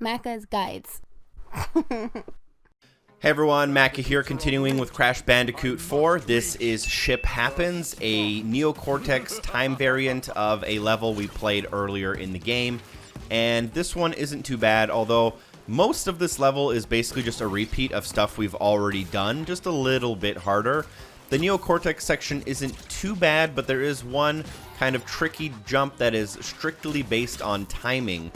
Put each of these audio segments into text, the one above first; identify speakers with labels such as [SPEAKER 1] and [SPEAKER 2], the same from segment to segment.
[SPEAKER 1] Macca's Guides.
[SPEAKER 2] Hey everyone, Macca here, continuing with Crash Bandicoot 4. This is Ship Happens, a Neocortex time variant of a level we played earlier in the game. And this one isn't too bad, although most of this level is basically just a repeat of stuff we've already done, just a little bit harder. The Neocortex section isn't too bad, but there is one kind of tricky jump that is strictly based on timing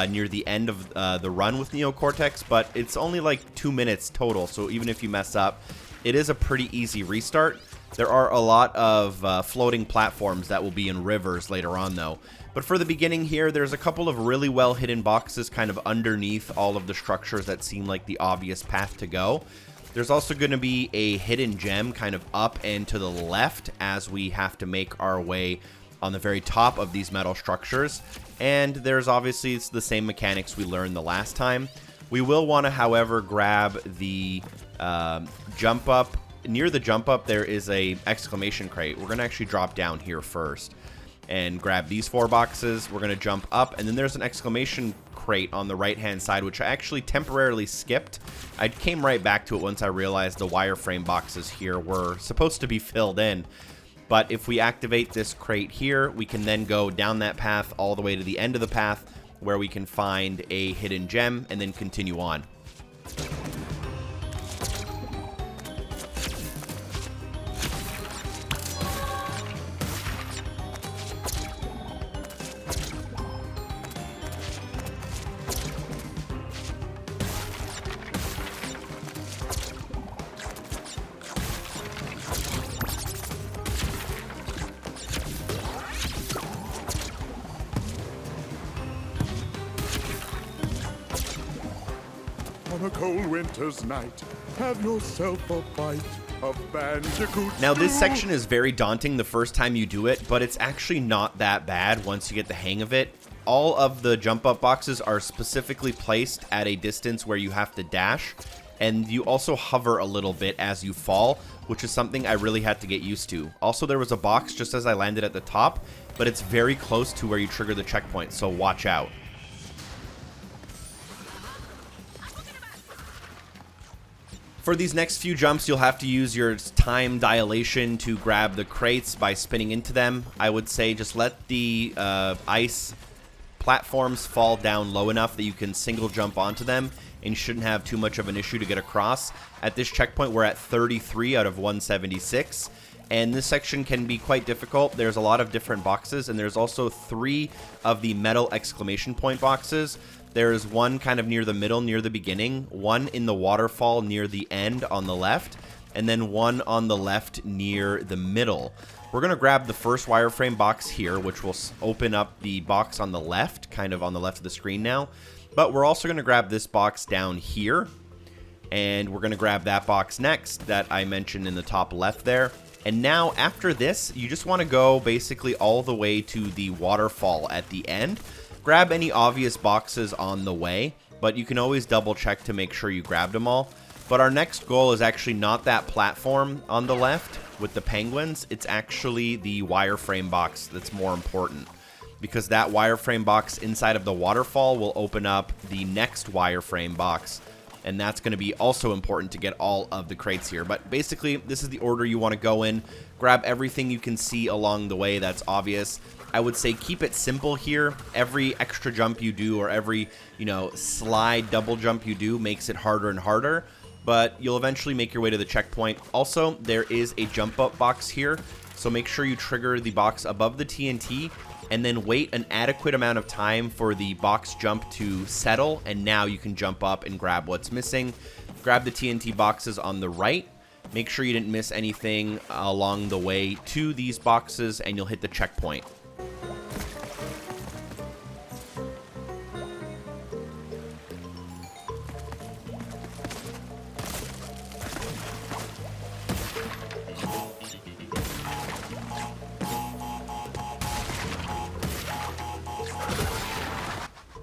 [SPEAKER 2] near the end of the run with Neocortex, but it's only like 2 minutes total, so even if you mess up, it is a pretty easy restart. There are a lot of floating platforms that will be in rivers later on, though. But for the beginning here, there's a couple of really well hidden boxes kind of underneath all of the structures that seem like the obvious path to go. There's also going to be a hidden gem kind of up and to the left as we have to make our way on the very top of these metal structures. And there's obviously the same mechanics we learned the last time. We will want to, however, grab the jump up. Near the jump up, there is a exclamation crate. We're going to actually drop down here first and grab these 4 boxes. We're going to jump up, and then there's an exclamation crate on the right-hand side, which I actually temporarily skipped. I came right back to it once I realized the wireframe boxes here were supposed to be filled in. But if we activate this crate here, we can then go down that path all the way to the end of the path where we can find a hidden gem and then continue on.
[SPEAKER 3] On a cold winter's night, have yourself a bite of Bandicoot.
[SPEAKER 2] Now this section is very daunting the first time you do it, but it's actually not that bad once you get the hang of it. All of the jump up boxes are specifically placed at a distance where you have to dash, and you also hover a little bit as you fall, which is something I really had to get used to. Also, there was a box just as I landed at the top, but it's very close to where you trigger the checkpoint, so watch out. For these next few jumps, you'll have to use your time dilation to grab the crates by spinning into them. I would say just let the ice platforms fall down low enough that you can single jump onto them, and you shouldn't have too much of an issue to get across. At this checkpoint, we're at 33 out of 176, and this section can be quite difficult. There's a lot of different boxes, and there's also 3 of the metal exclamation point boxes. There's one kind of near the middle, near the beginning, one in the waterfall near the end on the left, and then one on the left near the middle. We're going to grab the first wireframe box here, which will open up the box on the left, kind of on the left of the screen now. But we're also going to grab this box down here, and we're going to grab that box next that I mentioned in the top left there. And now, after this, you just want to go basically all the way to the waterfall at the end. Grab any obvious boxes on the way, but you can always double check to make sure you grabbed them all. But our next goal is actually not that platform on the left with the penguins. It's actually the wireframe box that's more important, because that wireframe box inside of the waterfall will open up the next wireframe box, and that's going to be also important to get all of the crates here. But basically, this is the order you want to go in. Grab everything you can see along the way that's obvious. I would say keep it simple here. Every extra jump you do, or every, slide double jump you do, makes it harder and harder, but you'll eventually make your way to the checkpoint. Also, there is a jump up box here, so make sure you trigger the box above the TNT and then wait an adequate amount of time for the box jump to settle, and now you can jump up and grab what's missing. Grab the TNT boxes on the right. Make sure you didn't miss anything along the way to these boxes, and you'll hit the checkpoint.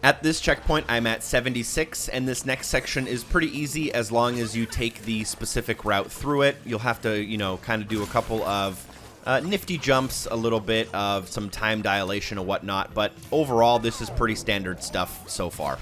[SPEAKER 2] At this checkpoint, I'm at 76, and this next section is pretty easy as long as you take the specific route through it. You'll have to, kind of do a couple of nifty jumps, a little bit of some time dilation and whatnot, but overall, this is pretty standard stuff so far.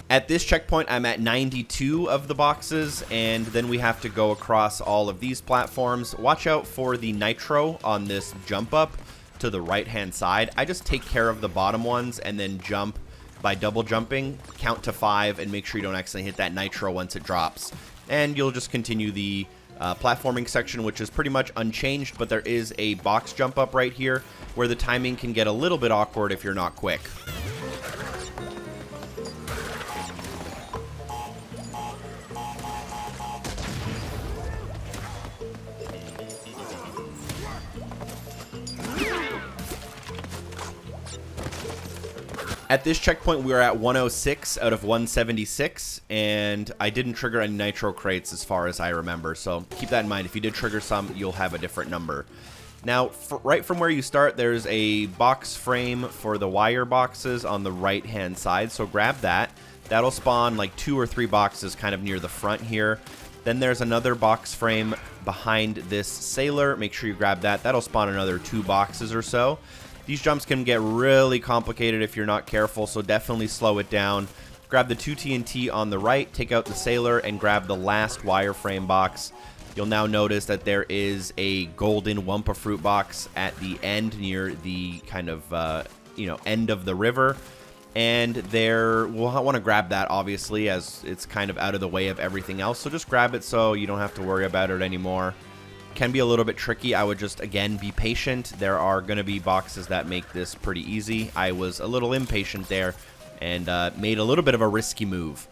[SPEAKER 2] At this checkpoint, I'm at 92 of the boxes, and then we have to go across all of these platforms. Watch out for the nitro on this jump up to the right-hand side. I just take care of the bottom ones and then jump by double jumping, count to 5, and make sure you don't accidentally hit that nitro once it drops. And you'll just continue the platforming section, which is pretty much unchanged, but there is a box jump up right here where the timing can get a little bit awkward if you're not quick. At this checkpoint, we are at 106 out of 176, and I didn't trigger any nitro crates as far as I remember, so keep that in mind. If you did trigger some, you'll have a different number. Now, right from where you start, there's a box frame for the wire boxes on the right-hand side, so grab that. That'll spawn like 2 or 3 boxes kind of near the front here. Then there's another box frame behind this sailor. Make sure you grab that. That'll spawn another 2 boxes or so. These jumps can get really complicated if you're not careful, so definitely slow it down. Grab the 2 TNT on the right, take out the sailor, and grab the last wireframe box. You'll now notice that there is a golden wumpa fruit box at the end near the kind of, end of the river. And we'll want to grab that, obviously, as it's kind of out of the way of everything else. So just grab it so you don't have to worry about it anymore. Can be a little bit tricky. I would just, again, be patient. There are going to be boxes that make this pretty easy. I was a little impatient there and made a little bit of a risky move.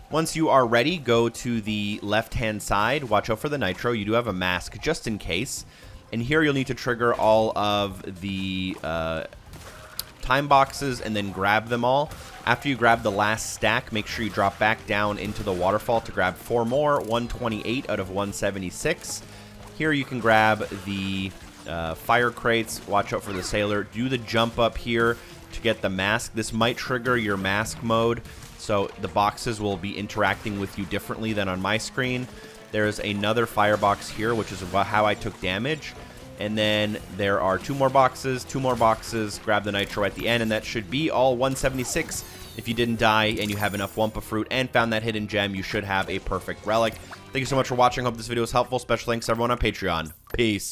[SPEAKER 2] Once you are ready, go to the left-hand side. Watch out for the nitro. You do have a mask just in case. And here you'll need to trigger all of the time boxes and then grab them all. After you grab the last stack, make sure you drop back down into the waterfall to grab 4 more, 128 out of 176. Here you can grab the fire crates. Watch out for the sailor. Do the jump up here to get the mask. This might trigger your mask mode, so the boxes will be interacting with you differently than on my screen. There's another firebox here, which is how I took damage. And then there are 2 more boxes, 2 more boxes. Grab the nitro at the end, and that should be all 176. If you didn't die and you have enough wumpa fruit and found that hidden gem, you should have a perfect relic. Thank you so much for watching. Hope this video was helpful. Special thanks to everyone on Patreon. Peace.